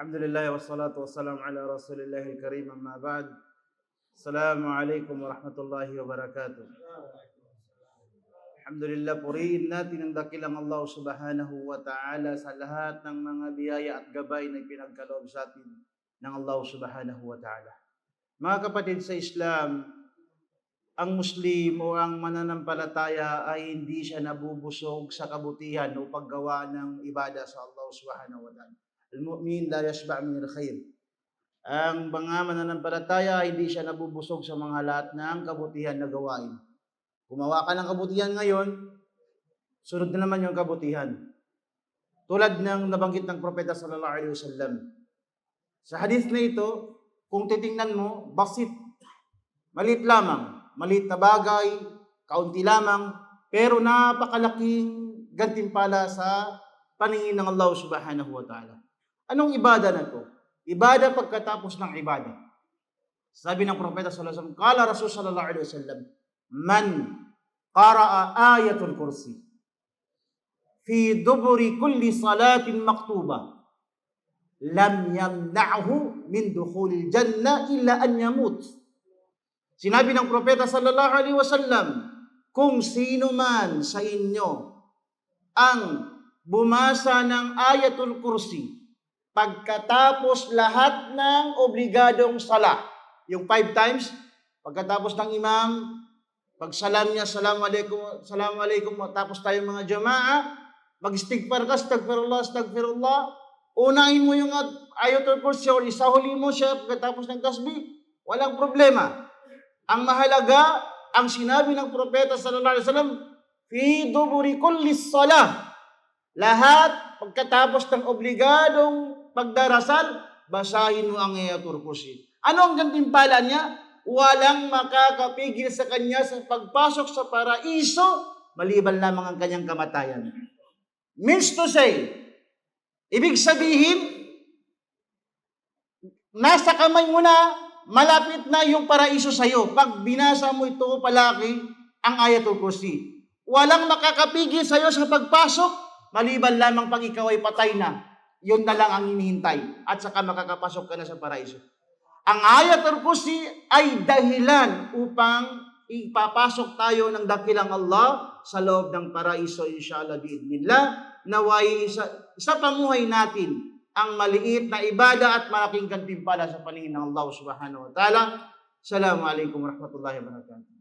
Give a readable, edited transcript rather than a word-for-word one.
Alhamdulillah wassalatu wassalamu ala Rasulillahil Karim amma ba'd. Assalamualaikum warahmatullahi wabarakatuh. Alhamdulillah, purihin natin ang dakilang Allah Subhanahu wa ta'ala sa lahat ng mga biyaya at gabay na ipinagkaloob sa atin ng Allah Subhanahu wa ta'ala. Mga kapatid sa Islam, ang Muslim o ang mananampalataya ay hindi siya nabubusog sa kabutihan o paggawa ng ibada sa Allah Subhanahu wa ta'ala. Al-mu'min la yashba' min al-khair. Ang mga mananampalataya, hindi siya nabubusog sa mga lahat ng kabutihan na gawain. Gumawa ka ng kabutihan ngayon, sunod na naman yung kabutihan. Tulad ng nabanggit ng Propeta sallallahu alaihi wasallam. Sa hadith na ito, kung titingnan mo, basit, maliit lamang, maliit na bagay, kaunti lamang, pero napakalaking gantimpala sa paningin ng Allah Subhanahu wa ta'ala. Anong ibada na to? Ibada pagkatapos ng ibada. Sabi ng Propeta sallallahu alaihi wasallam, qala Rasul sallallahu alaihi wasallam, man qara'a ayatul kursi fi duburi kulli salatin maktuba lam yamna'hu min dukhulil jannah illa an yamut. Sinabi ng Propeta sallallahu alaihi wasallam, kung sino man sa inyo ang bumasa ng ayatul kursi pagkatapos lahat ng obligadong sala, yung 5 times, pagkatapos ng imam, pag salam niya, assalamualaikum, assalamualaikum, tapos tayo mga jamaa, mag-istighfar ka, astagfirullah, astagfirullah, unahin mo yung ayatul kursi or isahuli mo siya pagkatapos ng tasbih, walang problema. Ang mahalaga, ang sinabi ng Propeta sallallahu alaihi wasallam, fi duburi kulli salah, lahat pagkatapos ng obligadong pagdarasal, basahin mo ang ayatul kursi. Ano ang gantimpala niya? Walang makakapigil sa kanya sa pagpasok sa paraiso, maliban lamang ang kanyang kamatayan. Means to say, ibig sabihin, nasa kamay mo na, malapit na yung paraiso sa'yo. Pag binasa mo ito palagi, ang ayatul kursi. Walang makakapigil sa'yo sa pagpasok, maliban lamang pag ikaw ay patay na. Yun na lang ang hinihintay. At saka makakapasok ka na sa paraiso. Ang ayatul kursi ay dahilan upang ipapasok tayo ng dakilang Allah sa loob ng paraiso, inshallah biidnillah. Naway sa pamuhay natin ang maliit na ibada at malaking gantimpala sa paningin ng Allah Subhanahu wa ta'ala. Assalamualaikum warahmatullahi wabarakatuh.